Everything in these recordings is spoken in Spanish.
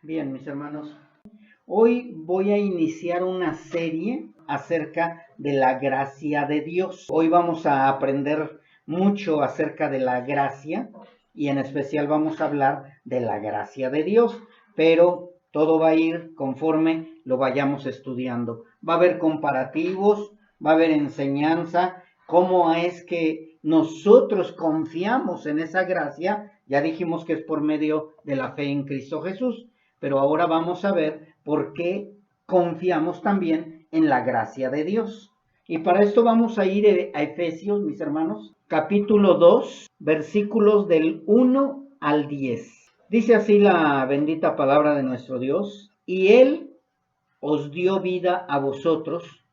Bien, mis hermanos, hoy voy a iniciar una serie acerca de la gracia de Dios. Hoy vamos a aprender mucho acerca de la gracia y en especial vamos a hablar de la gracia de Dios, pero todo va a ir conforme lo vayamos estudiando. Va a haber comparativos, va a haber enseñanza, cómo es que nosotros confiamos en esa gracia. Ya dijimos que es por medio de la fe en Cristo Jesús. Pero ahora vamos a ver por qué confiamos también en la gracia de Dios. Y para esto vamos a ir a Efesios, mis hermanos, capítulo 2, versículos del 1 al 10. Dice así la bendita palabra de nuestro Dios: y Él os dio vida a vosotros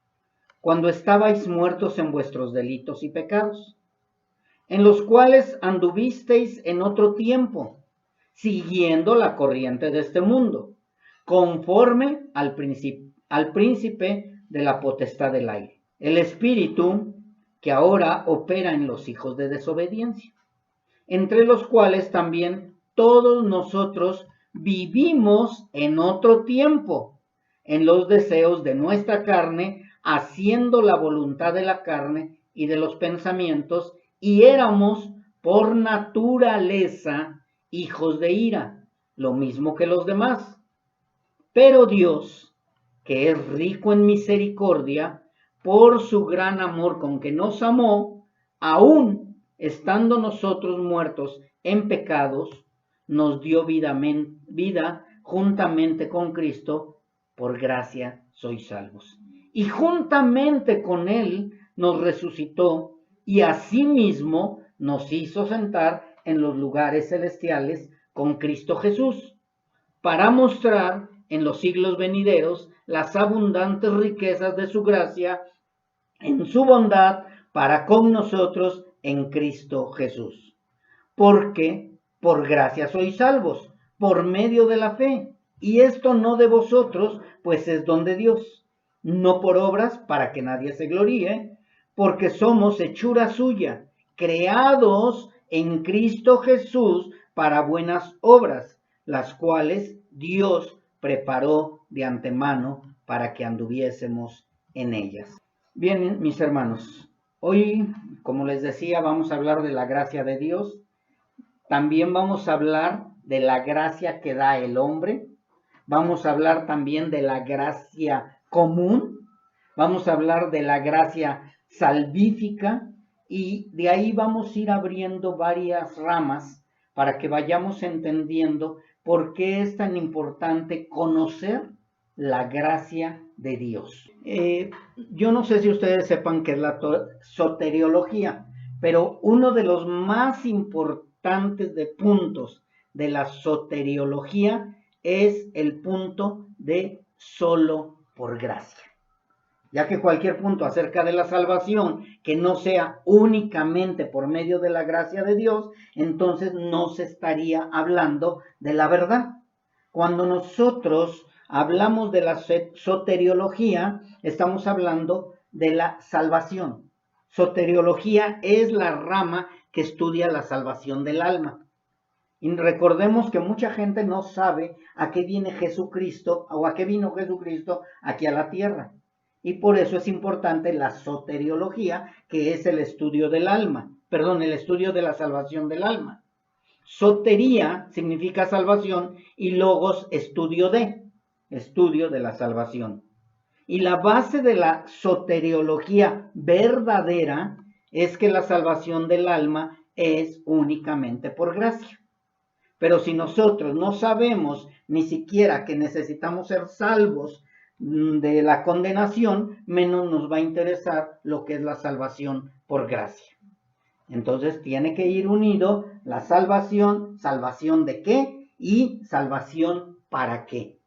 cuando estabais muertos en vuestros delitos y pecados, en los cuales anduvisteis en otro tiempo, siguiendo la corriente de este mundo, conforme al príncipe de la potestad del aire, el espíritu que ahora opera en los hijos de desobediencia, entre los cuales también todos nosotros vivimos en otro tiempo, en los deseos de nuestra carne, haciendo la voluntad de la carne y de los pensamientos, y éramos por naturaleza hijos de ira, lo mismo que los demás. Pero Dios, que es rico en misericordia, por su gran amor con que nos amó, aun estando nosotros muertos en pecados, nos dio vida juntamente con Cristo. Por gracia sois salvos. Y juntamente con Él nos resucitó y asimismo nos hizo sentar en los lugares celestiales con Cristo Jesús, para mostrar en los siglos venideros las abundantes riquezas de su gracia en su bondad para con nosotros en Cristo Jesús. Porque por gracia sois salvos, por medio de la fe, y esto no de vosotros, pues es don de Dios, no por obras para que nadie se gloríe, porque somos hechura suya, creados en Cristo Jesús para buenas obras, las cuales Dios preparó de antemano para que anduviésemos en ellas. Bien, mis hermanos, hoy, como les decía, vamos a hablar de la gracia de Dios. También vamos a hablar de la gracia que da el hombre. Vamos a hablar también de la gracia común. Vamos a hablar de la gracia salvífica. Y de ahí vamos a ir abriendo varias ramas para que vayamos entendiendo por qué es tan importante conocer la gracia de Dios. Yo no sé si ustedes sepan qué es la soteriología, pero uno de los más importantes de puntos de la soteriología es el punto de solo por gracia, ya que cualquier punto acerca de la salvación que no sea únicamente por medio de la gracia de Dios, entonces no se estaría hablando de la verdad. Cuando nosotros hablamos de la soteriología, estamos hablando de la salvación. Soteriología es la rama que estudia la salvación del alma. Y recordemos que mucha gente no sabe a qué viene Jesucristo o a qué vino Jesucristo aquí a la tierra. Y por eso es importante la soteriología, que es el estudio del alma, el estudio de la salvación del alma. Sotería significa salvación y logos estudio de la salvación. Y la base de la soteriología verdadera es que la salvación del alma es únicamente por gracia. Pero si nosotros no sabemos ni siquiera que necesitamos ser salvos de la condenación, menos nos va a interesar lo que es la salvación por gracia. Entonces tiene que ir unido la salvación, ¿salvación de qué? Y salvación para qué.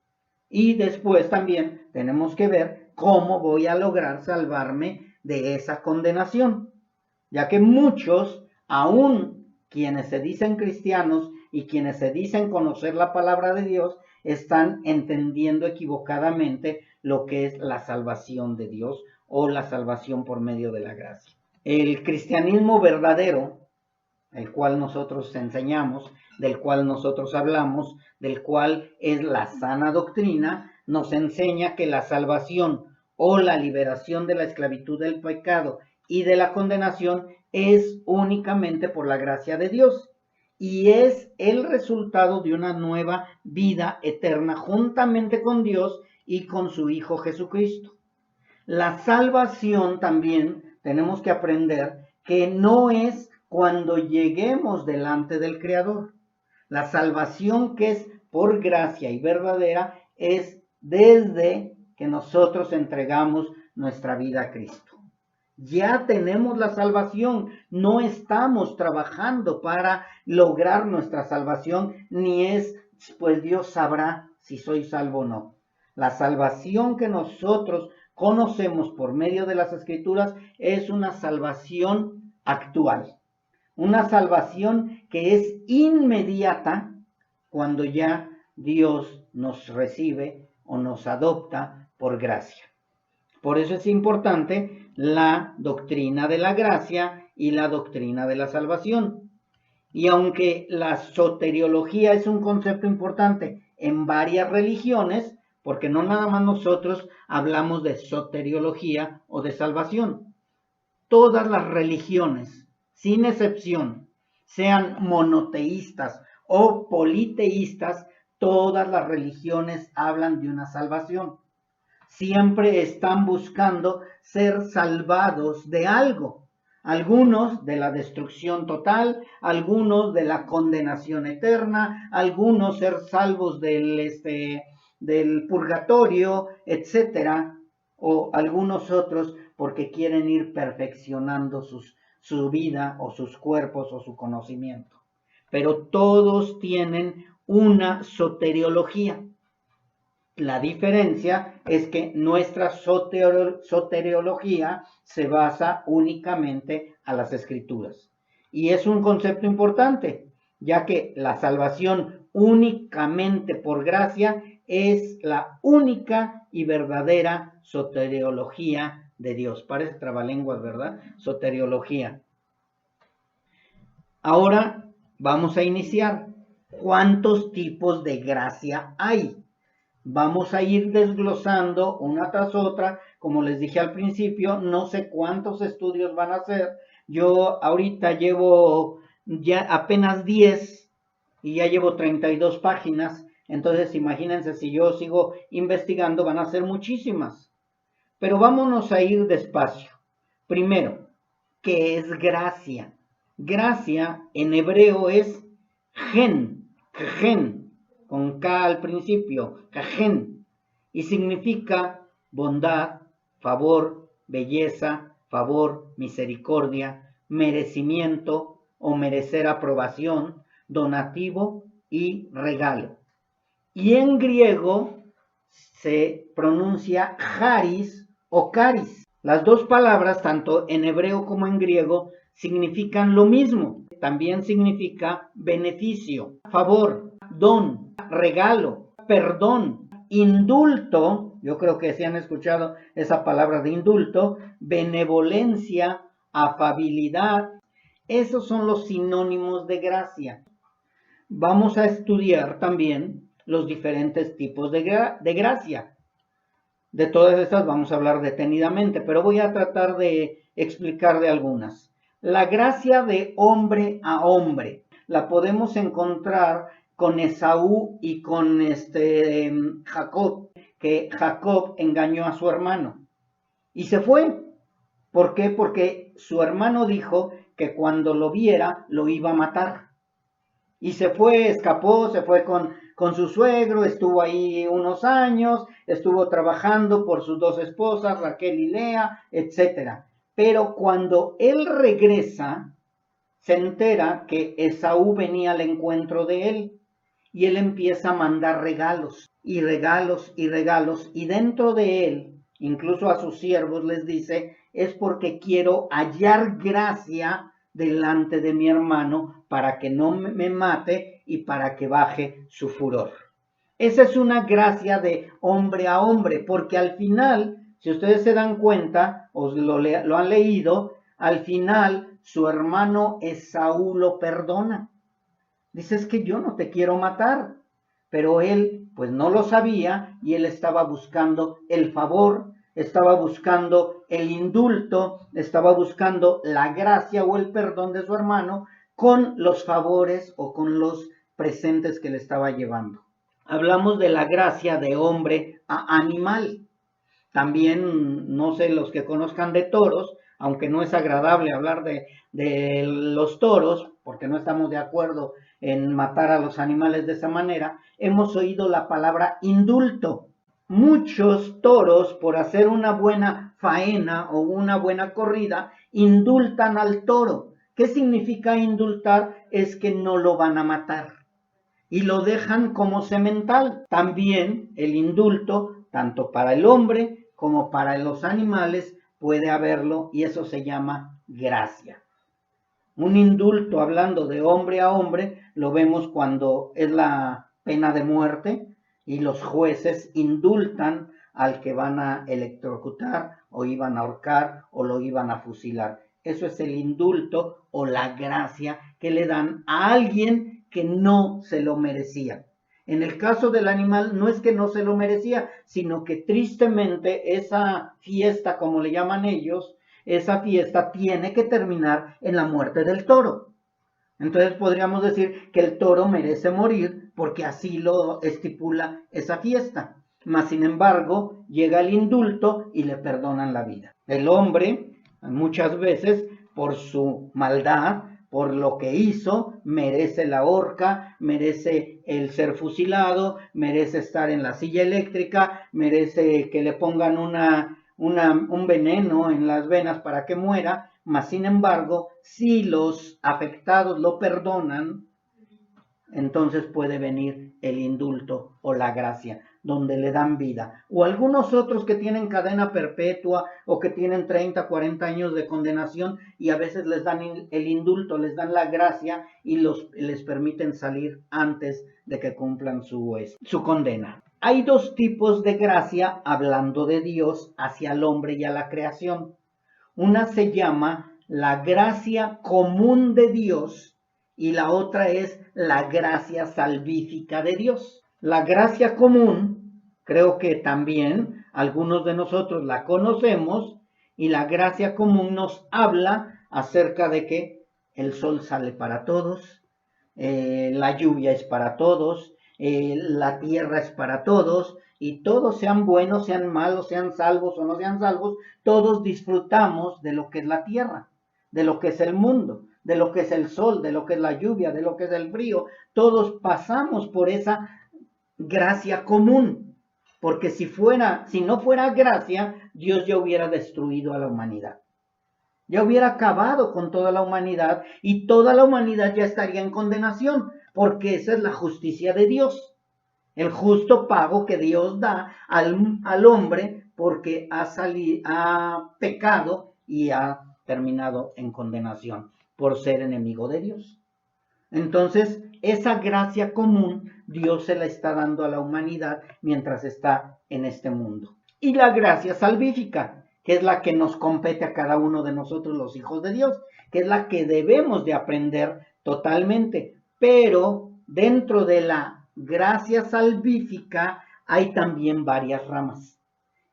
Y después también tenemos que ver cómo voy a lograr salvarme de esa condenación, ya que muchos, aún quienes se dicen cristianos y quienes se dicen conocer la palabra de Dios, están entendiendo equivocadamente lo que es la salvación de Dios o la salvación por medio de la gracia. El cristianismo verdadero el cual nosotros enseñamos, del cual nosotros hablamos, del cual es la sana doctrina, nos enseña que la salvación o la liberación de la esclavitud del pecado y de la condenación es únicamente por la gracia de Dios y es el resultado de una nueva vida eterna juntamente con Dios y con su Hijo Jesucristo. La salvación también tenemos que aprender que no es cuando lleguemos delante del Creador. La salvación que es por gracia y verdadera es desde que nosotros entregamos nuestra vida a Cristo. Ya tenemos la salvación, no estamos trabajando para lograr nuestra salvación, ni es, pues Dios sabrá si soy salvo o no. La salvación que nosotros conocemos por medio de las Escrituras es una salvación actual, una salvación que es inmediata cuando ya Dios nos recibe o nos adopta por gracia. Por eso es importante la doctrina de la gracia y la doctrina de la salvación. Y aunque la soteriología es un concepto importante en varias religiones, porque no nada más nosotros hablamos de soteriología o de salvación. Todas las religiones, sin excepción, sean monoteístas o politeístas, todas las religiones hablan de una salvación. Siempre están buscando ser salvados de algo. Algunos de la destrucción total, algunos de la condenación eterna, algunos ser salvos del purgatorio, etcétera, o algunos otros porque quieren ir perfeccionando su vida o sus cuerpos o su conocimiento. Pero todos tienen una soteriología. La diferencia es que nuestra soteriología se basa únicamente a las Escrituras. Y es un concepto importante, ya que la salvación únicamente por gracia es la única y verdadera soteriología de Dios. Parece trabalenguas, ¿verdad? Soteriología. Ahora vamos a iniciar. ¿Cuántos tipos de gracia hay? Vamos a ir desglosando una tras otra. Como les dije al principio, no sé cuántos estudios van a hacer. Yo ahorita llevo ya apenas 10 y ya llevo 32 páginas. Entonces imagínense, si yo sigo investigando van a ser muchísimas. Pero vámonos a ir despacio. Primero, ¿qué es gracia? Gracia en hebreo es gen, con K al principio, kajen, y significa bondad, favor, belleza, favor, misericordia, merecimiento o merecer aprobación, donativo y regalo. Y en griego se pronuncia charis o caris. Las dos palabras, tanto en hebreo como en griego, significan lo mismo. También significa beneficio, favor, don, regalo, perdón, indulto. Yo creo que sí han escuchado esa palabra de indulto, benevolencia, afabilidad. Esos son los sinónimos de gracia. Vamos a estudiar también los diferentes tipos de gracia. De todas estas vamos a hablar detenidamente, pero voy a tratar de explicar de algunas. La gracia de hombre a hombre la podemos encontrar con Esaú y con Jacob, que Jacob engañó a su hermano y se fue. ¿Por qué? Porque su hermano dijo que cuando lo viera lo iba a matar. Y se fue, escapó, se fue con su suegro, estuvo ahí unos años, estuvo trabajando por sus dos esposas, Raquel y Lea, etc. Pero cuando él regresa, se entera que Esaú venía al encuentro de él y él empieza a mandar regalos y regalos y regalos, y dentro de él, incluso a sus siervos les dice, es porque quiero hallar gracia delante de mi hermano para que no me mate y para que baje su furor. Esa es una gracia de hombre a hombre, porque al final, si ustedes se dan cuenta, o lo han leído, al final su hermano Esaú lo perdona. Dice, es que yo no te quiero matar, pero él pues no lo sabía y él estaba buscando el favor, estaba buscando el indulto, estaba buscando la gracia o el perdón de su hermano con los favores o con los presentes que le estaba llevando. Hablamos de la gracia de hombre a animal. También, no sé, los que conozcan de toros, aunque no es agradable hablar de los toros, porque no estamos de acuerdo en matar a los animales de esa manera, hemos oído la palabra indulto. Muchos toros, por hacer una buena faena o una buena corrida, indultan al toro. ¿Qué significa indultar? Es que no lo van a matar y lo dejan como semental. También el indulto, tanto para el hombre como para los animales, puede haberlo y eso se llama gracia. Un indulto, hablando de hombre a hombre, lo vemos cuando es la pena de muerte y los jueces indultan al que van a electrocutar o iban a ahorcar o lo iban a fusilar. Eso es el indulto o la gracia que le dan a alguien que no se lo merecía. En el caso del animal no es que no se lo merecía, sino que tristemente esa fiesta, como le llaman ellos, esa fiesta tiene que terminar en la muerte del toro. Entonces podríamos decir que el toro merece morir porque así lo estipula esa fiesta. Mas sin embargo, llega el indulto y le perdonan la vida. El hombre, muchas veces, por su maldad, por lo que hizo, merece la horca, merece el ser fusilado, merece estar en la silla eléctrica, merece que le pongan un veneno en las venas para que muera, mas sin embargo, si los afectados lo perdonan, entonces puede venir el indulto o la gracia, donde le dan vida. O algunos otros que tienen cadena perpetua o que tienen 30, 40 años de condenación y a veces les dan el indulto, les dan la gracia y les permiten salir antes de que cumplan su condena. Hay dos tipos de gracia hablando de Dios hacia el hombre y a la creación. Una se llama la gracia común de Dios y la otra es la gracia salvífica de Dios. La gracia común, creo que también algunos de nosotros la conocemos, y la gracia común nos habla acerca de que el sol sale para todos, la lluvia es para todos, la tierra es para todos, y todos sean buenos, sean malos, sean salvos o no sean salvos, todos disfrutamos de lo que es la tierra, de lo que es el mundo, de lo que es el sol, de lo que es la lluvia, de lo que es el frío. Todos pasamos por esa gracia común, porque si no fuera gracia, Dios ya hubiera destruido a la humanidad. Ya hubiera acabado con toda la humanidad y toda la humanidad ya estaría en condenación, porque esa es la justicia de Dios. El justo pago que Dios da al hombre porque ha pecado y ha terminado en condenación por ser enemigo de Dios. Entonces, esa gracia común Dios se la está dando a la humanidad mientras está en este mundo. Y la gracia salvífica, que es la que nos compete a cada uno de nosotros los hijos de Dios, que es la que debemos de aprender totalmente. Pero dentro de la gracia salvífica hay también varias ramas.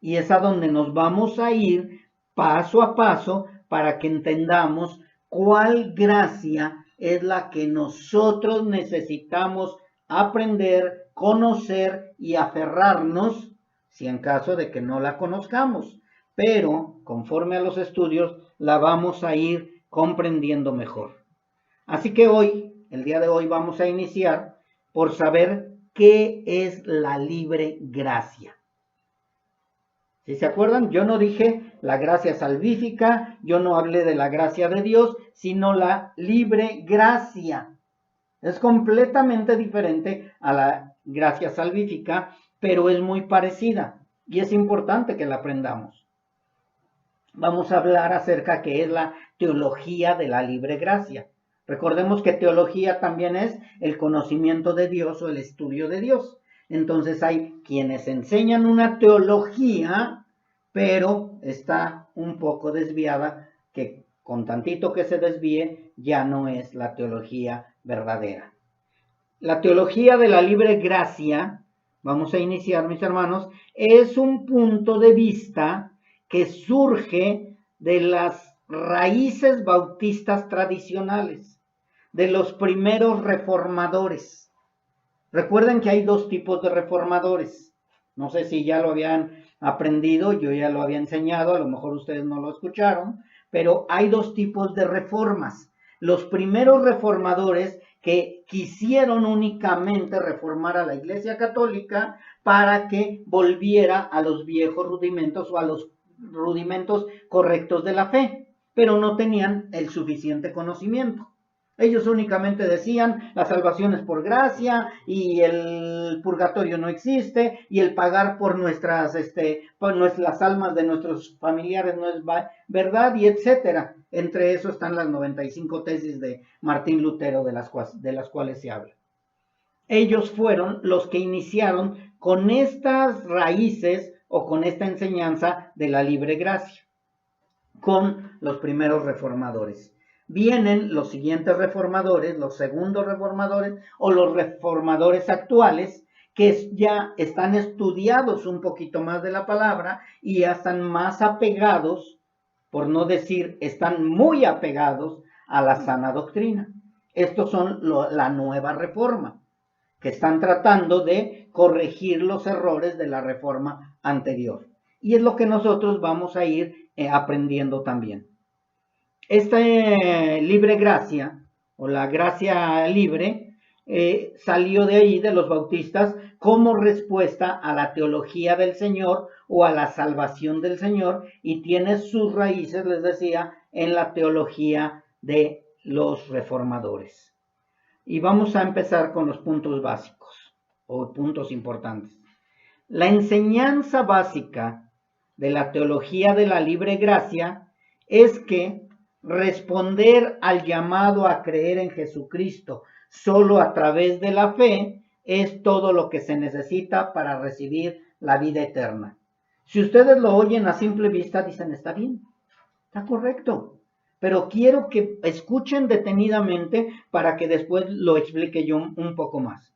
Y es a donde nos vamos a ir paso a paso para que entendamos cuál gracia es la que nosotros necesitamos aprender, conocer y aferrarnos, si en caso de que no la conozcamos. Pero, conforme a los estudios, la vamos a ir comprendiendo mejor. Así que el día de hoy, vamos a iniciar por saber qué es la libre gracia. Si se acuerdan, yo no dije la gracia salvífica, yo no hablé de la gracia de Dios, sino la libre gracia. Es completamente diferente a la gracia salvífica, pero es muy parecida y es importante que la aprendamos. Vamos a hablar acerca de qué es la teología de la libre gracia. Recordemos que teología también es el conocimiento de Dios o el estudio de Dios. Entonces hay quienes enseñan una teología, pero está un poco desviada, que con tantito que se desvíe, ya no es la teología verdadera. La teología de la libre gracia, vamos a iniciar, mis hermanos, es un punto de vista que surge de las raíces bautistas tradicionales, de los primeros reformadores. Recuerden que hay dos tipos de reformadores. No sé si ya lo habían aprendido, yo ya lo había enseñado, a lo mejor ustedes no lo escucharon, pero hay dos tipos de reformas. Los primeros reformadores que quisieron únicamente reformar a la Iglesia Católica para que volviera a los viejos rudimentos o a los rudimentos correctos de la fe, pero no tenían el suficiente conocimiento. Ellos únicamente decían, la salvación es por gracia y el purgatorio no existe y el pagar por las almas de nuestros familiares no es verdad y etcétera. Entre eso están las 95 tesis de Martín Lutero de las cuales se habla. Ellos fueron los que iniciaron con estas raíces o con esta enseñanza de la libre gracia, con los primeros reformadores. Vienen los siguientes reformadores, los segundos reformadores o los reformadores actuales, que ya están estudiados un poquito más de la palabra y ya están más apegados, por no decir están muy apegados a la sana doctrina. Estos son la nueva reforma, que están tratando de corregir los errores de la reforma anterior. Y es lo que nosotros vamos a ir aprendiendo también. Esta libre gracia o la gracia libre salió de ahí, de los bautistas, como respuesta a la teología del Señor o a la salvación del Señor, y tiene sus raíces, les decía, en la teología de los reformadores. Y vamos a empezar con los puntos básicos o puntos importantes. La enseñanza básica de la teología de la libre gracia es que responder al llamado a creer en Jesucristo solo a través de la fe es todo lo que se necesita para recibir la vida eterna. Si ustedes lo oyen a simple vista, dicen, está bien, está correcto, pero quiero que escuchen detenidamente para que después lo explique yo un poco más.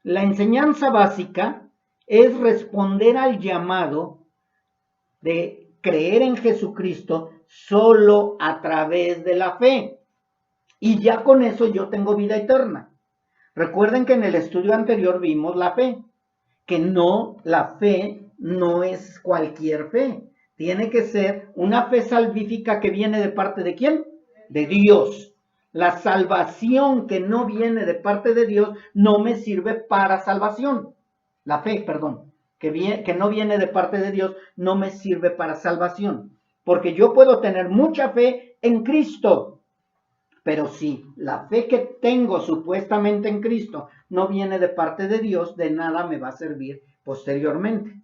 La enseñanza básica es responder al llamado de creer en Jesucristo solo a través de la fe. Y ya con eso yo tengo vida eterna. Recuerden que en el estudio anterior vimos la fe, que la fe no es cualquier fe. Tiene que ser una fe salvífica que viene de parte de ¿quién? De Dios. La salvación que no viene de parte de Dios no me sirve para salvación. La fe, perdón, que no viene de parte de Dios no me sirve para salvación. Porque yo puedo tener mucha fe en Cristo, pero si la fe que tengo supuestamente en Cristo no viene de parte de Dios, de nada me va a servir posteriormente.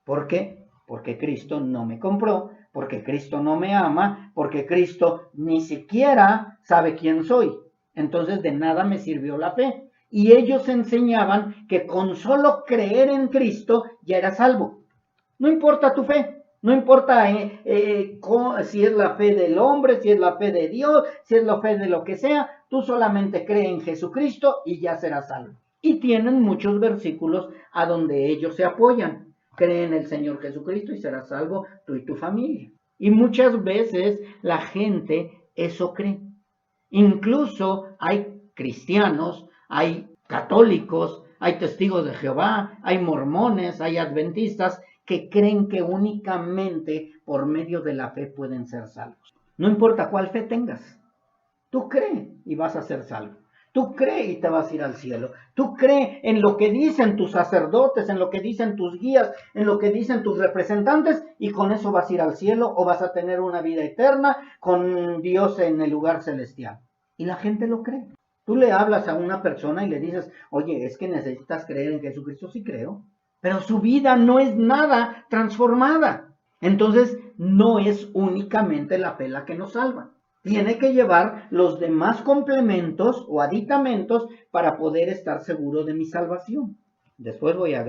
¿Por qué? Porque Cristo no me compró, porque Cristo no me ama, porque Cristo ni siquiera sabe quién soy. Entonces de nada me sirvió la fe. Y ellos enseñaban que con solo creer en Cristo ya era salvo. No importa tu fe, no importa si es la fe del hombre, si es la fe de Dios, si es la fe de lo que sea, tú solamente cree en Jesucristo y ya serás salvo. Y tienen muchos versículos a donde ellos se apoyan. Cree en el Señor Jesucristo y serás salvo tú y tu familia. Y muchas veces la gente eso cree. Incluso hay cristianos, hay católicos, hay testigos de Jehová, hay mormones, hay adventistas que creen que únicamente por medio de la fe pueden ser salvos. No importa cuál fe tengas, tú cree y vas a ser salvo. Tú cree y te vas a ir al cielo. Tú cree en lo que dicen tus sacerdotes, en lo que dicen tus guías, en lo que dicen tus representantes, y con eso vas a ir al cielo o vas a tener una vida eterna con Dios en el lugar celestial. Y la gente lo cree. Tú le hablas a una persona y le dices, oye, es que necesitas creer en Jesucristo. Sí creo, pero su vida no es nada transformada. Entonces, no es únicamente la fe la que nos salva. Tiene que llevar los demás complementos o aditamentos para poder estar seguro de mi salvación. Después voy a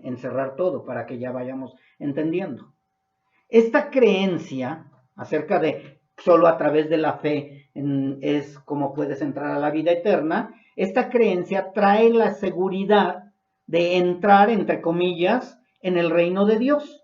encerrar todo para que ya vayamos entendiendo. Esta creencia acerca de solo a través de la fe es como puedes entrar a la vida eterna. Esta creencia trae la seguridad de entrar, entre comillas, en el reino de Dios.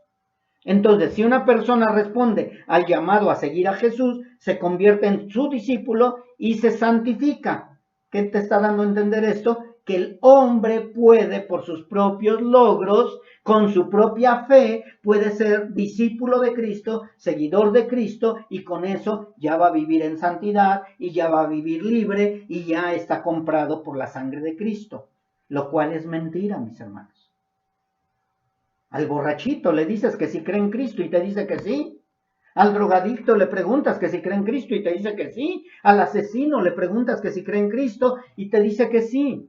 Entonces, si una persona responde al llamado a seguir a Jesús, se convierte en su discípulo y se santifica. ¿Qué te está dando a entender esto? Que el hombre puede, por sus propios logros, con su propia fe, puede ser discípulo de Cristo, seguidor de Cristo, y con eso ya va a vivir en santidad y ya va a vivir libre y ya está comprado por la sangre de Cristo, lo cual es mentira, mis hermanos. Al borrachito le dices que si cree en Cristo y te dice que sí. Al drogadicto le preguntas que si cree en Cristo y te dice que sí. Al asesino le preguntas que si cree en Cristo y te dice que sí.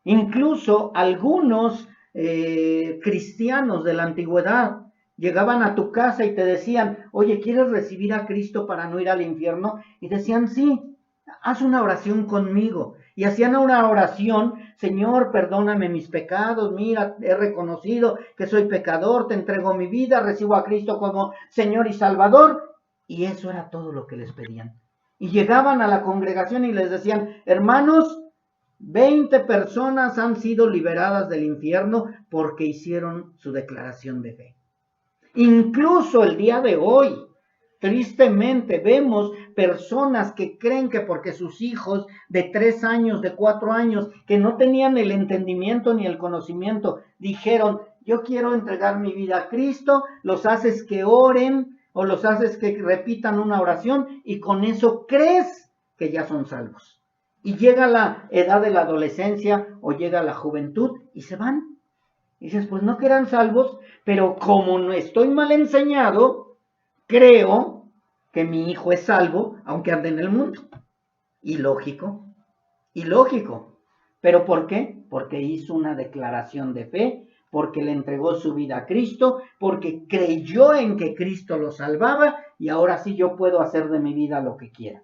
Incluso algunos cristianos de la antigüedad llegaban a tu casa y te decían, oye, ¿quieres recibir a Cristo para no ir al infierno? Y decían, sí, haz una oración conmigo. Y hacían una oración, Señor, perdóname mis pecados, mira, he reconocido que soy pecador, te entrego mi vida, recibo a Cristo como Señor y Salvador. Y eso era todo lo que les pedían. Y llegaban a la congregación y les decían, hermanos, 20 personas han sido liberadas del infierno porque hicieron su declaración de fe. Incluso el día de hoy, tristemente, vemos personas que creen que porque sus hijos de 3 años, de 4 años, que no tenían el entendimiento ni el conocimiento, dijeron, yo quiero entregar mi vida a Cristo, los haces que oren o los haces que repitan una oración y con eso crees que ya son salvos. Y llega la edad de la adolescencia o llega la juventud y se van. Y dices, pues no que eran salvos, pero como no estoy mal enseñado, creo que mi hijo es salvo, aunque ande en el mundo. Ilógico. ¿Pero por qué? Porque hizo una declaración de fe, porque le entregó su vida a Cristo, porque creyó en que Cristo lo salvaba y ahora sí yo puedo hacer de mi vida lo que quiera.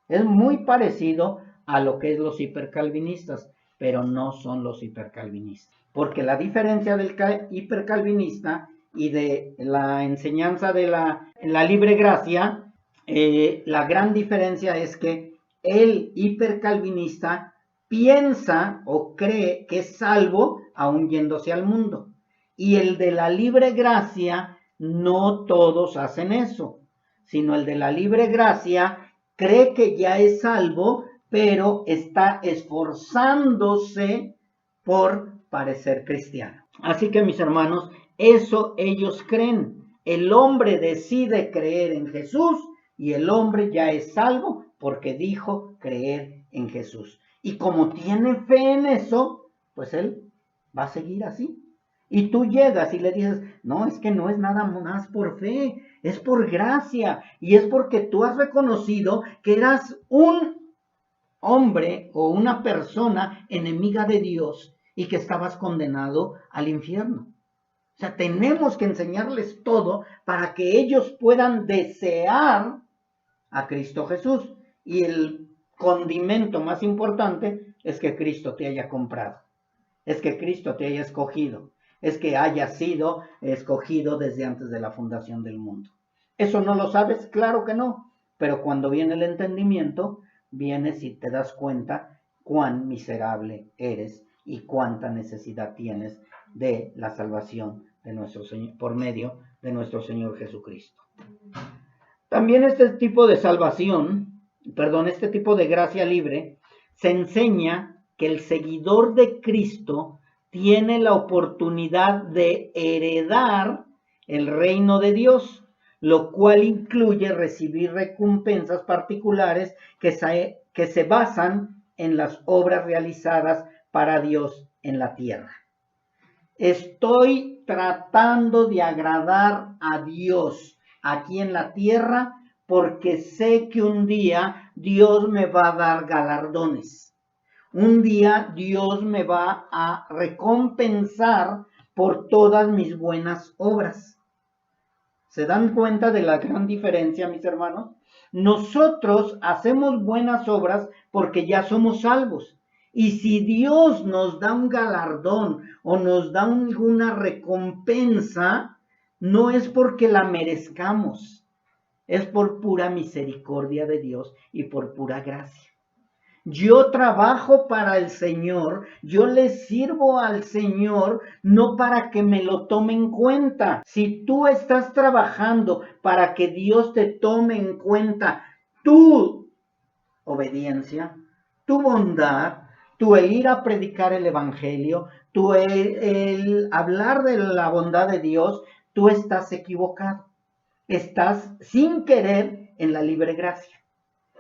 Es muy parecido a lo que es los hipercalvinistas, pero no son los hipercalvinistas. Porque la diferencia del hipercalvinista y de la enseñanza de la libre gracia, la gran diferencia es que el hipercalvinista piensa o cree que es salvo aún yéndose al mundo. Y el de la libre gracia, no todos hacen eso, sino el de la libre gracia cree que ya es salvo, pero está esforzándose por parecer cristiano. Así que mis hermanos, eso ellos creen. El hombre decide creer en Jesús y el hombre ya es salvo porque dijo creer en Jesús. Y como tiene fe en eso, pues él va a seguir así. Y tú llegas y le dices, no, es que no es nada más por fe, es por gracia. Y es porque tú has reconocido que eras un hombre o una persona enemiga de Dios y que estabas condenado al infierno. O sea, tenemos que enseñarles todo para que ellos puedan desear a Cristo Jesús. Y el condimento más importante es que Cristo te haya comprado, es que Cristo te haya escogido, es que haya sido escogido desde antes de la fundación del mundo. ¿Eso no lo sabes? Claro que no, pero cuando viene el entendimiento, vienes y te das cuenta cuán miserable eres y cuánta necesidad tienes de la salvación de nuestro Señor, por medio de nuestro Señor Jesucristo. También este tipo de salvación, este tipo de gracia libre, se enseña que el seguidor de Cristo tiene la oportunidad de heredar el reino de Dios, lo cual incluye recibir recompensas particulares que se basan en las obras realizadas para Dios en la tierra. Estoy tratando de agradar a Dios aquí en la tierra porque sé que un día Dios me va a dar galardones. Un día Dios me va a recompensar por todas mis buenas obras. ¿Se dan cuenta de la gran diferencia, mis hermanos? Nosotros hacemos buenas obras porque ya somos salvos. Y si Dios nos da un galardón o nos da alguna recompensa, no es porque la merezcamos, es por pura misericordia de Dios y por pura gracia. Yo trabajo para el Señor, yo le sirvo al Señor, no para que me lo tome en cuenta. Si tú estás trabajando para que Dios te tome en cuenta tu obediencia, tu bondad, tu el ir a predicar el Evangelio, tu el hablar de la bondad de Dios, tú estás equivocado. Estás sin querer en la libre gracia,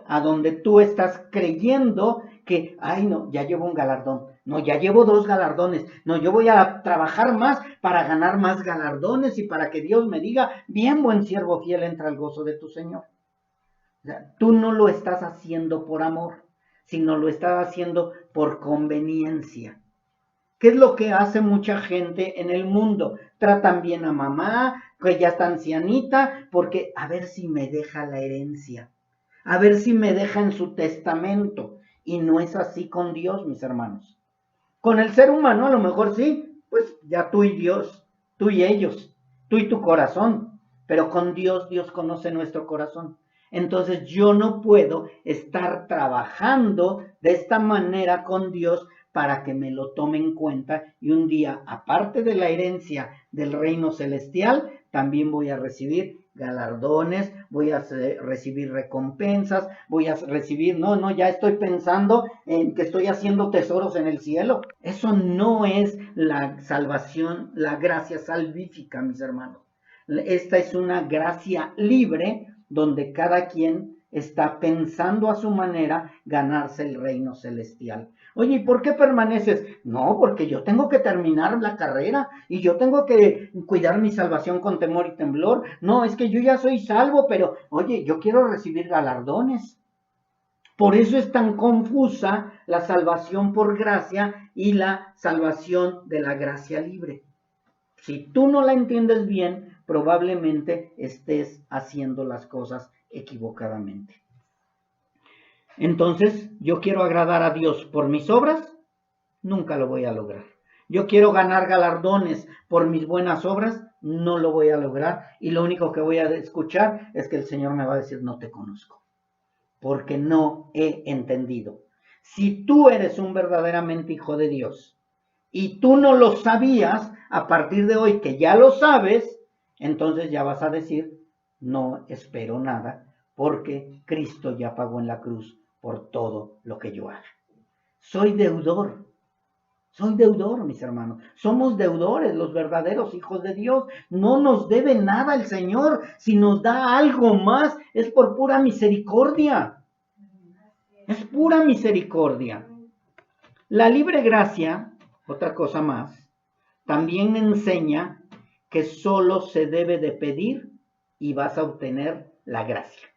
a donde tú estás creyendo que, ay no, ya llevo un galardón, no, ya llevo 2 galardones, no, yo voy a trabajar más para ganar más galardones y para que Dios me diga, bien buen siervo fiel, entra al gozo de tu Señor. O sea, tú no lo estás haciendo por amor, sino lo estás haciendo por conveniencia. ¿Qué es lo que hace mucha gente en el mundo? Tratan bien a mamá, que ya está ancianita, porque a ver si me deja la herencia, a ver si me deja en su testamento. Y no es así con Dios, mis hermanos. Con el ser humano a lo mejor sí, pues ya tú y Dios, tú y ellos, tú y tu corazón. Pero con Dios, Dios conoce nuestro corazón. Entonces yo no puedo estar trabajando de esta manera con Dios para que me lo tome en cuenta y un día, aparte de la herencia del reino celestial, también voy a recibir galardones, voy a recibir recompensas, voy a recibir, no, ya estoy pensando en que estoy haciendo tesoros en el cielo. Eso no es la salvación, la gracia salvífica, mis hermanos. Esta es una gracia libre donde cada quien está pensando a su manera ganarse el reino celestial. Oye, ¿y por qué permaneces? No, porque yo tengo que terminar la carrera y yo tengo que cuidar mi salvación con temor y temblor. No, es que yo ya soy salvo, pero oye, yo quiero recibir galardones. Por eso es tan confusa la salvación por gracia y la salvación de la gracia libre. Si tú no la entiendes bien, probablemente estés haciendo las cosas equivocadamente. Entonces, yo quiero agradar a Dios por mis obras, nunca lo voy a lograr. Yo quiero ganar galardones por mis buenas obras, no lo voy a lograr. Y lo único que voy a escuchar es que el Señor me va a decir, no te conozco, porque no he entendido. Si tú eres un verdaderamente hijo de Dios y tú no lo sabías, a partir de hoy que ya lo sabes, entonces ya vas a decir, no espero nada, porque Cristo ya pagó en la cruz por todo lo que yo haga. Soy deudor, mis hermanos. Somos deudores, los verdaderos hijos de Dios. No nos debe nada el Señor. Si nos da algo más, es por pura misericordia. Es pura misericordia. La libre gracia, otra cosa más, también me enseña que solo se debe de pedir y vas a obtener la gracia.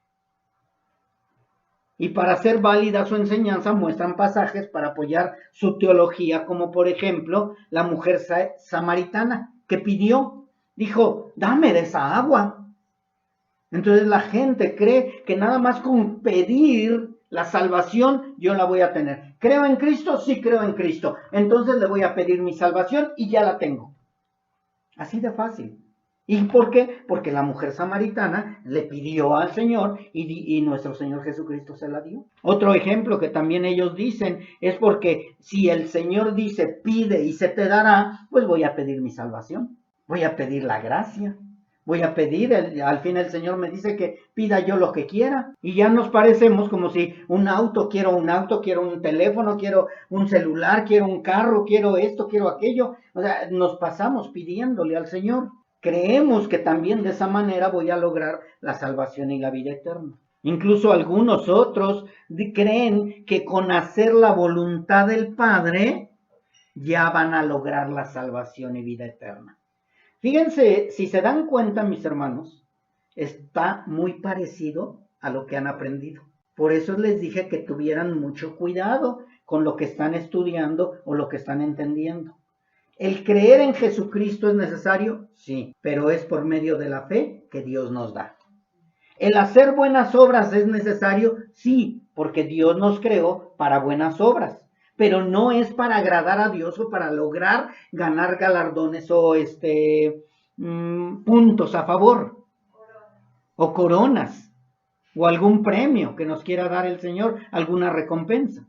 Y para hacer válida su enseñanza muestran pasajes para apoyar su teología, como por ejemplo la mujer samaritana que pidió, dijo, dame de esa agua. Entonces la gente cree que nada más con pedir la salvación yo la voy a tener. ¿Creo en Cristo? Sí, creo en Cristo. Entonces le voy a pedir mi salvación y ya la tengo. Así de fácil. ¿Y por qué? Porque la mujer samaritana le pidió al Señor y nuestro Señor Jesucristo se la dio. Otro ejemplo que también ellos dicen es porque si el Señor dice pide y se te dará, pues voy a pedir mi salvación, voy a pedir la gracia. Voy a pedir, al fin el Señor me dice que pida yo lo que quiera. Y ya nos parecemos como si un auto, quiero un teléfono, quiero un celular, quiero un carro, quiero esto, quiero aquello. O sea, nos pasamos pidiéndole al Señor. Creemos que también de esa manera voy a lograr la salvación y la vida eterna. Incluso algunos otros creen que con hacer la voluntad del Padre ya van a lograr la salvación y vida eterna. Fíjense, si se dan cuenta, mis hermanos, está muy parecido a lo que han aprendido. Por eso les dije que tuvieran mucho cuidado con lo que están estudiando o lo que están entendiendo. ¿El creer en Jesucristo es necesario? Sí, pero es por medio de la fe que Dios nos da. ¿El hacer buenas obras es necesario? Sí, porque Dios nos creó para buenas obras. Pero no es para agradar a Dios o para lograr ganar galardones o puntos a favor. o coronas, o algún premio que nos quiera dar el Señor, alguna recompensa.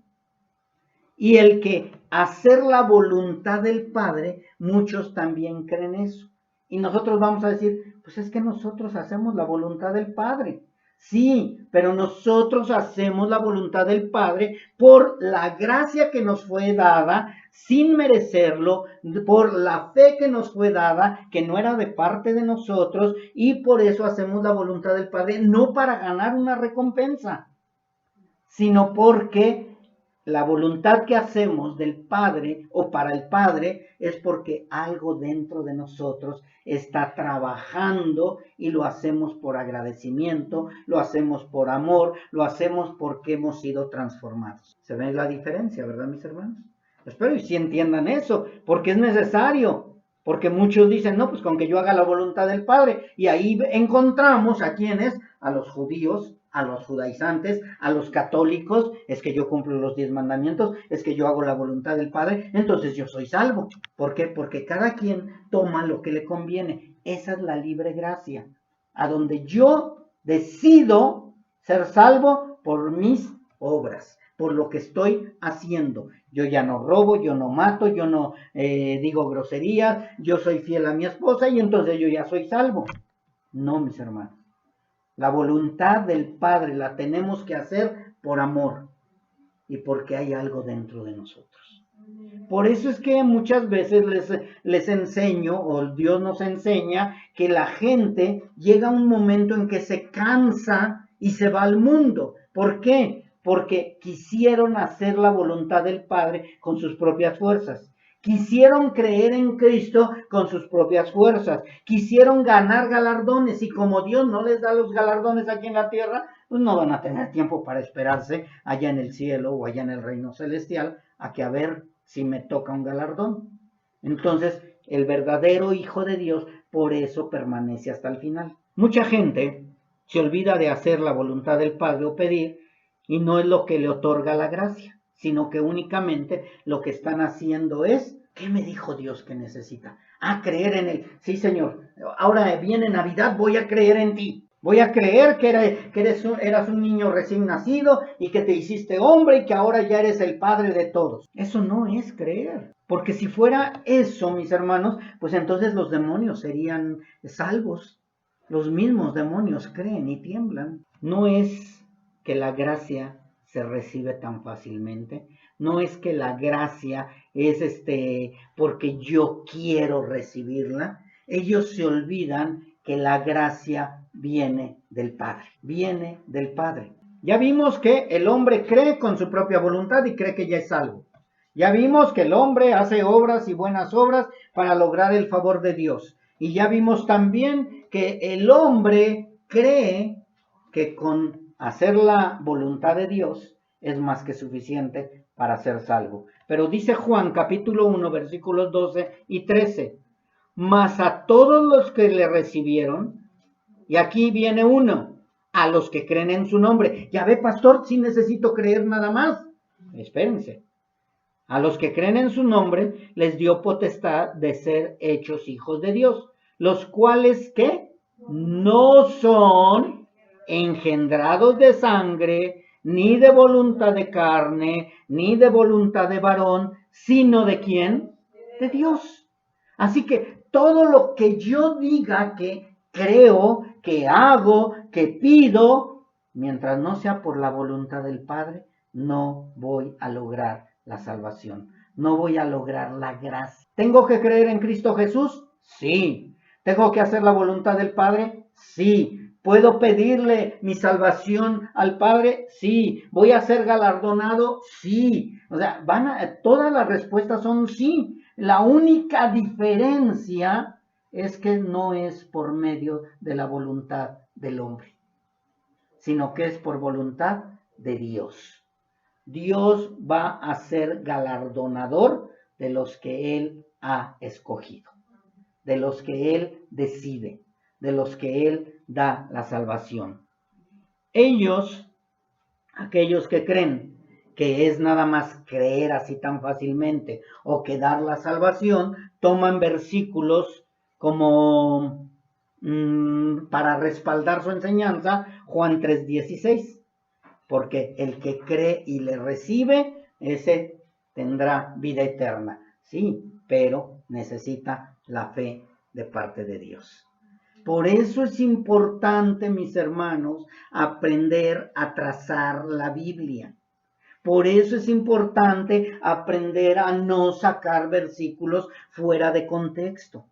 Y el que hacer la voluntad del Padre, muchos también creen eso. Y nosotros vamos a decir, pues es que nosotros hacemos la voluntad del Padre. Sí, pero nosotros hacemos la voluntad del Padre por la gracia que nos fue dada, sin merecerlo, por la fe que nos fue dada, que no era de parte de nosotros, y por eso hacemos la voluntad del Padre, no para ganar una recompensa, sino porque la voluntad que hacemos del Padre o para el Padre es porque algo dentro de nosotros está trabajando y lo hacemos por agradecimiento, lo hacemos por amor, lo hacemos porque hemos sido transformados. ¿Se ve la diferencia, verdad, mis hermanos? Espero y sí entiendan eso, porque es necesario. Porque muchos dicen, no, pues con que yo haga la voluntad del Padre. Y ahí encontramos a quienes, a los judíos, a los judaizantes, a los católicos, es que yo cumplo los 10 mandamientos, es que yo hago la voluntad del Padre, entonces yo soy salvo. ¿Por qué? Porque cada quien toma lo que le conviene. Esa es la libre gracia, a donde yo decido ser salvo por mis obras, por lo que estoy haciendo. Yo ya no robo, yo no mato, yo no digo groserías, yo soy fiel a mi esposa y entonces yo ya soy salvo. No, mis hermanos. La voluntad del Padre la tenemos que hacer por amor y porque hay algo dentro de nosotros. Por eso es que muchas veces les enseño, o Dios nos enseña, que la gente llega a un momento en que se cansa y se va al mundo. ¿Por qué? Porque quisieron hacer la voluntad del Padre con sus propias fuerzas. Quisieron creer en Cristo con sus propias fuerzas. Quisieron ganar galardones y como Dios no les da los galardones aquí en la tierra, pues no van a tener tiempo para esperarse allá en el cielo o allá en el reino celestial a que a ver si me toca un galardón. Entonces, el verdadero Hijo de Dios por eso permanece hasta el final. Mucha gente se olvida de hacer la voluntad del Padre o pedir y no es lo que le otorga la gracia, sino que únicamente lo que están haciendo es, ¿qué me dijo Dios que necesita? Creer en Él. Sí, Señor, ahora viene Navidad, voy a creer en ti. Voy a creer que eras un niño recién nacido y que te hiciste hombre y que ahora ya eres el padre de todos. Eso no es creer. Porque si fuera eso, mis hermanos, pues entonces los demonios serían salvos. Los mismos demonios creen y tiemblan. No es que la gracia se recibe tan fácilmente. No es que la gracia es porque yo quiero recibirla. Ellos se olvidan que la gracia viene del Padre. Viene del Padre. Ya vimos que el hombre cree con su propia voluntad y cree que ya es salvo. Ya vimos que el hombre hace obras y buenas obras para lograr el favor de Dios. Y ya vimos también que el hombre cree que con hacer la voluntad de Dios es más que suficiente para ser salvo. Pero dice Juan capítulo 1 versículos 12 y 13, mas a todos los que le recibieron, y aquí viene uno, a los que creen en su nombre. Ya ve, pastor, si necesito creer nada más. Espérense. A los que creen en su nombre les dio potestad de ser hechos hijos de Dios, los cuales ¿qué? No son engendrados de sangre, ni de voluntad de carne, ni de voluntad de varón, sino de ¿quién? De Dios. Así que todo lo que yo diga que creo, que hago, que pido, mientras no sea por la voluntad del Padre, no voy a lograr la salvación. No voy a lograr la gracia. ¿Tengo que creer en Cristo Jesús? Sí. ¿Tengo que hacer la voluntad del Padre? Sí. ¿Puedo pedirle mi salvación al Padre? Sí. ¿Voy a ser galardonado? Sí. O sea, todas las respuestas son sí. La única diferencia es que no es por medio de la voluntad del hombre, sino que es por voluntad de Dios. Dios va a ser galardonador de los que Él ha escogido, de los que Él decide, de los que Él da la salvación. Ellos, aquellos que creen que es nada más creer así tan fácilmente o que dar la salvación, toman versículos como para respaldar su enseñanza Juan 3:16, porque el que cree y le recibe, ese tendrá vida eterna. Sí, pero necesita la fe de parte de Dios. Por eso es importante, mis hermanos, aprender a trazar la Biblia. Por eso es importante aprender a no sacar versículos fuera de contexto.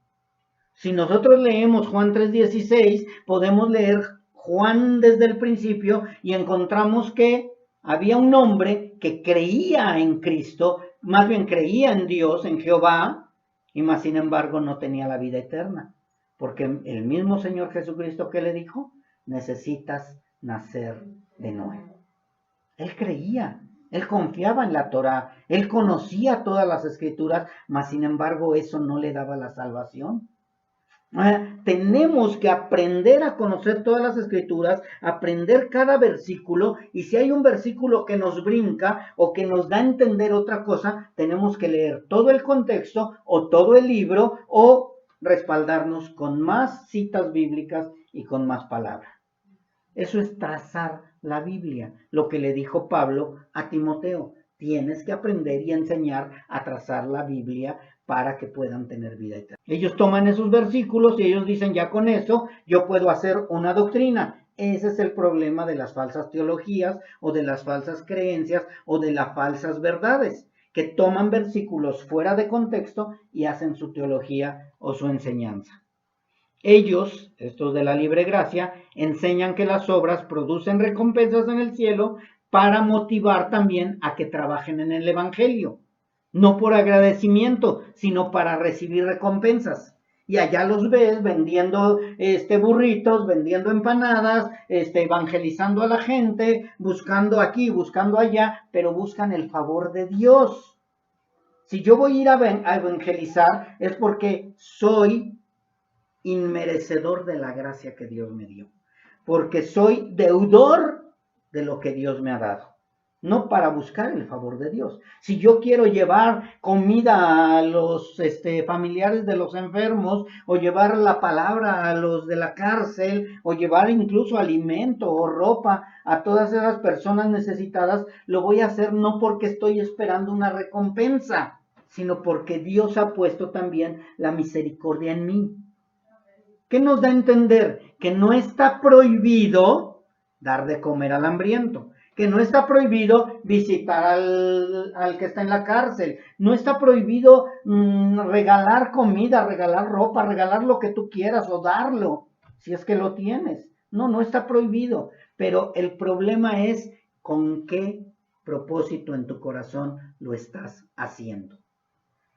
Si nosotros leemos Juan 3:16, podemos leer Juan desde el principio y encontramos que había un hombre que creía en Cristo, más bien creía en Dios, en Jehová, y más sin embargo no tenía la vida eterna. Porque el mismo Señor Jesucristo que le dijo, necesitas nacer de nuevo. Él creía, él confiaba en la Torá, él conocía todas las escrituras, mas sin embargo eso no le daba la salvación. Tenemos que aprender a conocer todas las escrituras, aprender cada versículo, y si hay un versículo que nos brinca o que nos da a entender otra cosa, tenemos que leer todo el contexto o todo el libro o respaldarnos con más citas bíblicas y con más palabras. Eso es trazar la Biblia, lo que le dijo Pablo a Timoteo. Tienes que aprender y enseñar a trazar la Biblia para que puedan tener vida eterna. Ellos toman esos versículos y ellos dicen, ya con eso yo puedo hacer una doctrina. Ese es el problema de las falsas teologías o de las falsas creencias o de las falsas verdades, que toman versículos fuera de contexto y hacen su teología o su enseñanza. Ellos, estos de la libre gracia, enseñan que las obras producen recompensas en el cielo para motivar también a que trabajen en el evangelio. No por agradecimiento, sino para recibir recompensas. Y allá los ves vendiendo burritos, vendiendo empanadas, evangelizando a la gente, buscando aquí, buscando allá, pero buscan el favor de Dios. Si yo voy a ir a evangelizar es porque soy inmerecedor de la gracia que Dios me dio, porque soy deudor de lo que Dios me ha dado, no para buscar el favor de Dios. Si yo quiero llevar comida a los familiares de los enfermos, o llevar la palabra a los de la cárcel, o llevar incluso alimento o ropa a todas esas personas necesitadas, lo voy a hacer no porque estoy esperando una recompensa, sino porque Dios ha puesto también la misericordia en mí. ¿Qué nos da a entender? Que no está prohibido dar de comer al hambriento, que no está prohibido visitar al que está en la cárcel, no está prohibido regalar comida, regalar ropa, regalar lo que tú quieras o darlo, si es que lo tienes. No está prohibido, pero el problema es con qué propósito en tu corazón lo estás haciendo.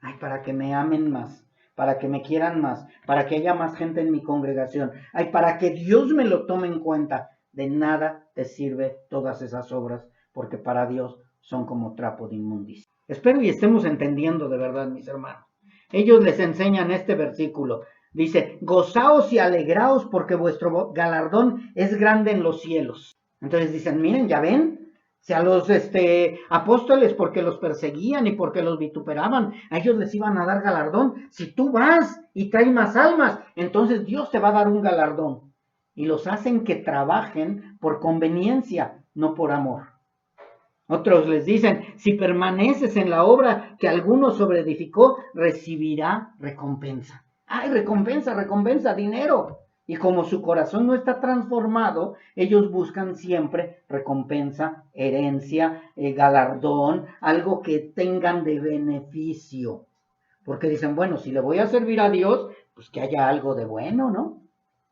Ay, para que me amen más, para que me quieran más, para que haya más gente en mi congregación. Ay, para que Dios me lo tome en cuenta. De nada te sirve todas esas obras, porque para Dios son como trapo de inmundicia. Espero y estemos entendiendo de verdad, mis hermanos. Ellos les enseñan este versículo. Dice, gozaos y alegraos porque vuestro galardón es grande en los cielos. Entonces dicen, miren, ya ven, si a los apóstoles, porque los perseguían y porque los vituperaban, a ellos les iban a dar galardón. Si tú vas y traes más almas, entonces Dios te va a dar un galardón. Y los hacen que trabajen por conveniencia, no por amor. Otros les dicen, si permaneces en la obra que alguno sobreedificó, recibirá recompensa. ¡Ay, recompensa, dinero! Y como su corazón no está transformado, ellos buscan siempre recompensa, herencia, galardón, algo que tengan de beneficio. Porque dicen, bueno, si le voy a servir a Dios, pues que haya algo de bueno, ¿no?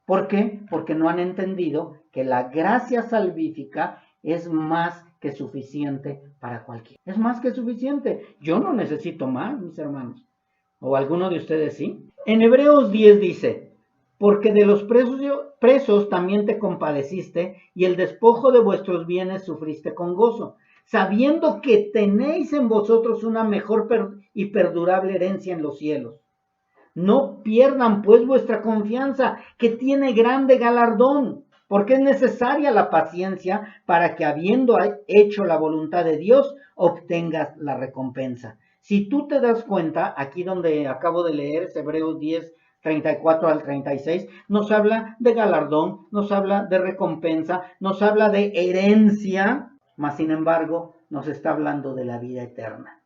¿Por qué? Porque no han entendido que la gracia salvífica es más que suficiente para cualquiera. Es más que suficiente. Yo no necesito más, mis hermanos. ¿O alguno de ustedes sí? En Hebreos 10 dice, porque de los presos también te compadeciste y el despojo de vuestros bienes sufriste con gozo, sabiendo que tenéis en vosotros una mejor y perdurable herencia en los cielos. No pierdan pues vuestra confianza, que tiene grande galardón, porque es necesaria la paciencia para que, habiendo hecho la voluntad de Dios, obtengas la recompensa. Si tú te das cuenta, aquí donde acabo de leer, Hebreos 10, 34 al 36, nos habla de galardón, nos habla de recompensa, nos habla de herencia, mas sin embargo nos está hablando de la vida eterna.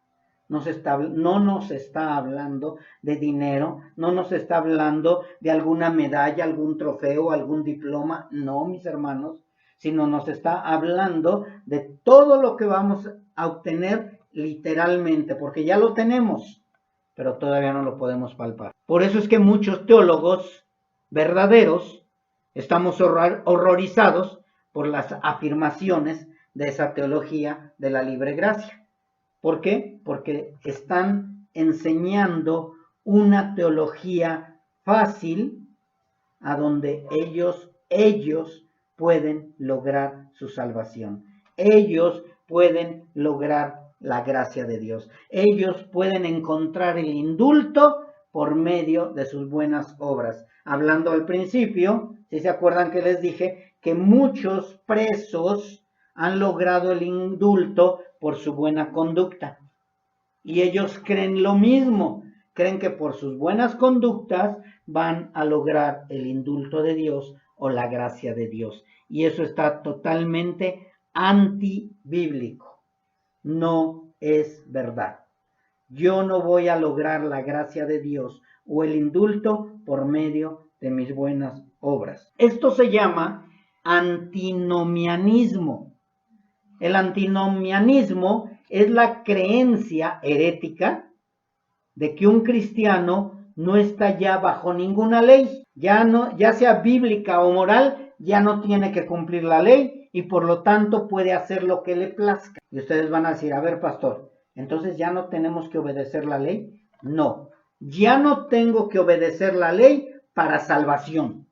No nos está hablando de dinero, no nos está hablando de alguna medalla, algún trofeo, algún diploma, no, mis hermanos, sino nos está hablando de todo lo que vamos a obtener literalmente, porque ya lo tenemos, pero todavía no lo podemos palpar. Por eso es que muchos teólogos verdaderos estamos horrorizados por las afirmaciones de esa teología de la libre gracia. ¿Por qué? Porque están enseñando una teología fácil a donde ellos pueden lograr su salvación. Ellos pueden lograr la gracia de Dios. Ellos pueden encontrar el indulto por medio de sus buenas obras. Hablando al principio, si se acuerdan que les dije que muchos presos han logrado el indulto por su buena conducta. Y ellos creen lo mismo, creen que por sus buenas conductas van a lograr el indulto de Dios o la gracia de Dios. Y eso está totalmente antibíblico. No es verdad. Yo no voy a lograr la gracia de Dios o el indulto por medio de mis buenas obras. Esto se llama antinomianismo. El antinomianismo es la creencia herética de que un cristiano no está ya bajo ninguna ley, ya sea bíblica o moral, ya no tiene que cumplir la ley y por lo tanto puede hacer lo que le plazca. Y ustedes van a decir, a ver, pastor, entonces ya no tenemos que obedecer la ley. No, ya no tengo que obedecer la ley para salvación.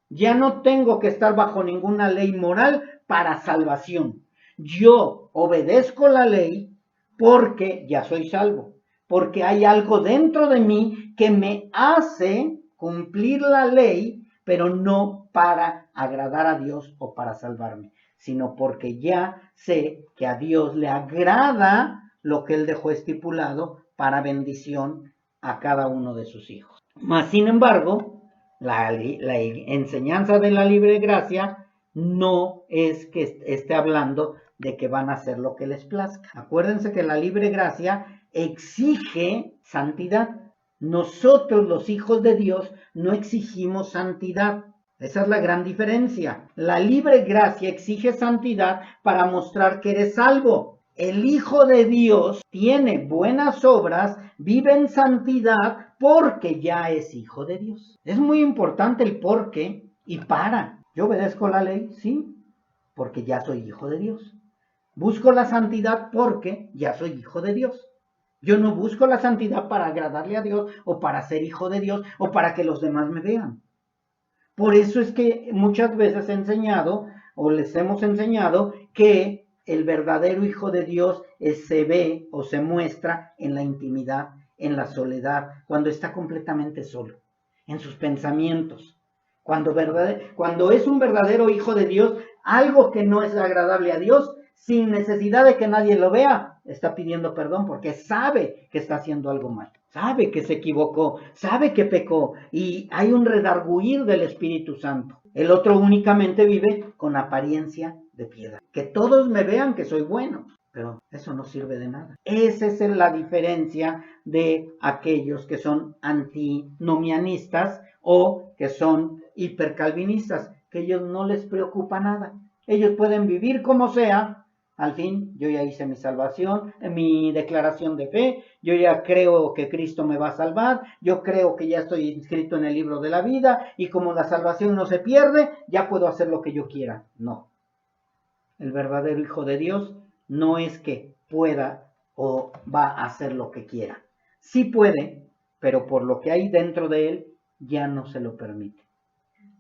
Ya no tengo que estar bajo ninguna ley moral para salvación. Yo obedezco la ley porque ya soy salvo, porque hay algo dentro de mí que me hace cumplir la ley, pero no para agradar a Dios o para salvarme, sino porque ya sé que a Dios le agrada lo que Él dejó estipulado para bendición a cada uno de sus hijos. Mas, sin embargo, la enseñanza de la libre gracia no es que esté hablando de que van a hacer lo que les plazca. Acuérdense que la libre gracia exige santidad. Nosotros, los hijos de Dios, no exigimos santidad. Esa es la gran diferencia. La libre gracia exige santidad para mostrar que eres salvo. El Hijo de Dios tiene buenas obras, vive en santidad porque ya es hijo de Dios. Es muy importante el por qué y para. Yo obedezco la ley, sí, porque ya soy hijo de Dios. Busco la santidad porque ya soy hijo de Dios. Yo no busco la santidad para agradarle a Dios o para ser hijo de Dios o para que los demás me vean. Por eso es que muchas veces he enseñado o les hemos enseñado que el verdadero hijo de Dios se ve o se muestra en la intimidad, en la soledad, cuando está completamente solo, en sus pensamientos. Cuando es un verdadero hijo de Dios, algo que no es agradable a Dios, sin necesidad de que nadie lo vea, está pidiendo perdón porque sabe que está haciendo algo mal. Sabe que se equivocó, sabe que pecó y hay un redarguir del Espíritu Santo. El otro únicamente vive con apariencia de piedad. Que todos me vean que soy bueno, pero eso no sirve de nada. Esa es la diferencia de aquellos que son antinomianistas o que son hipercalvinistas, que ellos no les preocupa nada. Ellos pueden vivir como sea. Al fin, yo ya hice mi salvación, mi declaración de fe, yo ya creo que Cristo me va a salvar, yo creo que ya estoy inscrito en el libro de la vida y como la salvación no se pierde, ya puedo hacer lo que yo quiera. No. El verdadero Hijo de Dios no es que pueda o va a hacer lo que quiera. Sí puede, pero por lo que hay dentro de él, ya no se lo permite.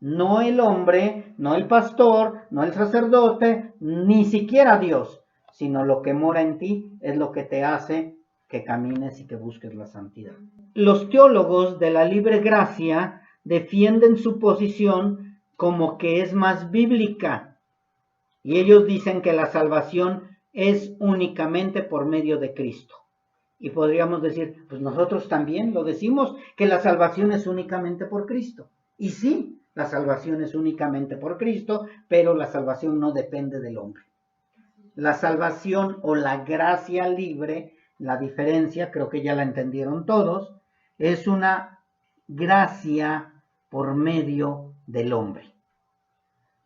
No el hombre, no el pastor, no el sacerdote, ni siquiera Dios, sino lo que mora en ti es lo que te hace que camines y que busques la santidad. Los teólogos de la libre gracia defienden su posición como que es más bíblica y ellos dicen que la salvación es únicamente por medio de Cristo Y podríamos decir, pues nosotros también lo decimos, que la salvación es únicamente por Cristo. Y sí, la salvación es únicamente por Cristo, pero la salvación no depende del hombre. La salvación o la gracia libre, la diferencia, creo que ya la entendieron todos, es una gracia por medio del hombre.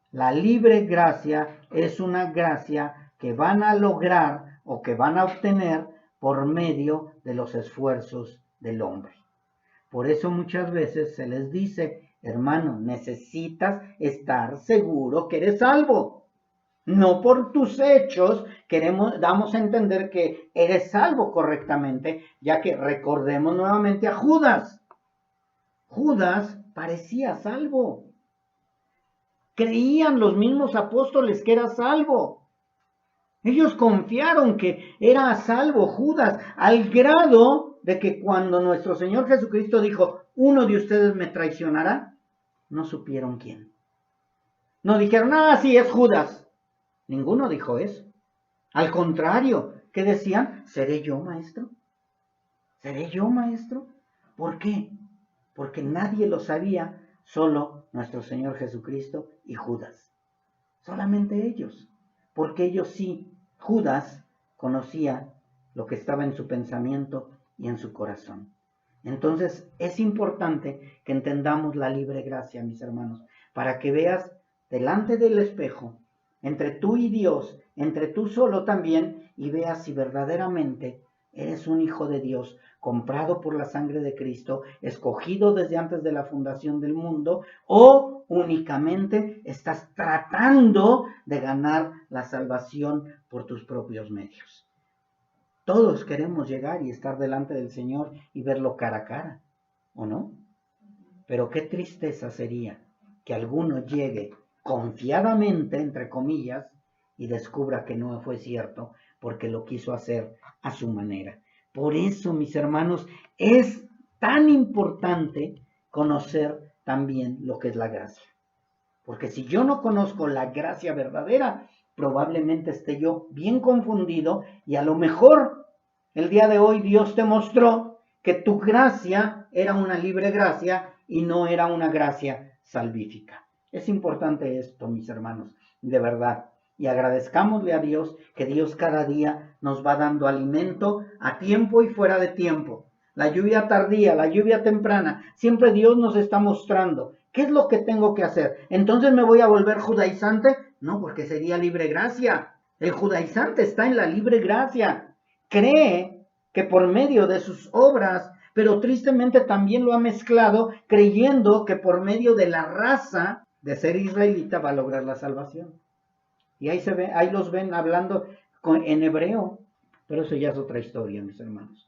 La libre gracia es una gracia que van a lograr o que van a obtener por medio de los esfuerzos del hombre. Por eso muchas veces se les dice, hermano, necesitas estar seguro que eres salvo. No por tus hechos damos a entender que eres salvo correctamente, ya que recordemos nuevamente a Judas. Judas parecía salvo. Creían los mismos apóstoles que era salvo. Ellos confiaron que era salvo Judas, al grado de que cuando nuestro Señor Jesucristo dijo, uno de ustedes me traicionará, no supieron quién. No dijeron, sí, es Judas. Ninguno dijo eso. Al contrario, ¿qué decían? ¿Seré yo, maestro? ¿Seré yo, maestro? ¿Por qué? Porque nadie lo sabía, solo nuestro Señor Jesucristo y Judas. Solamente ellos. Porque ellos sí, Judas conocía lo que estaba en su pensamiento y en su corazón. Entonces es importante que entendamos la libre gracia, mis hermanos, para que veas delante del espejo, entre tú y Dios, entre tú solo también, y veas si verdaderamente eres un hijo de Dios, comprado por la sangre de Cristo, escogido desde antes de la fundación del mundo, o únicamente estás tratando de ganar la salvación por tus propios medios. Todos queremos llegar y estar delante del Señor y verlo cara a cara, ¿o no? Pero qué tristeza sería que alguno llegue confiadamente, entre comillas, y descubra que no fue cierto porque lo quiso hacer a su manera. Por eso, mis hermanos, es tan importante conocer también lo que es la gracia. Porque si yo no conozco la gracia verdadera, probablemente esté yo bien confundido y a lo mejor el día de hoy Dios te mostró que tu gracia era una libre gracia y no era una gracia salvífica. Es importante esto, mis hermanos, de verdad. Y agradezcámosle a Dios que Dios cada día nos va dando alimento a tiempo y fuera de tiempo. La lluvia tardía, la lluvia temprana, siempre Dios nos está mostrando qué es lo que tengo que hacer. Entonces me voy a volver judaizante, no, porque sería libre gracia. El judaizante está en la libre gracia. Cree que por medio de sus obras, pero tristemente también lo ha mezclado creyendo que por medio de la raza de ser israelita va a lograr la salvación. Y ahí los ven hablando en hebreo, pero eso ya es otra historia, mis hermanos.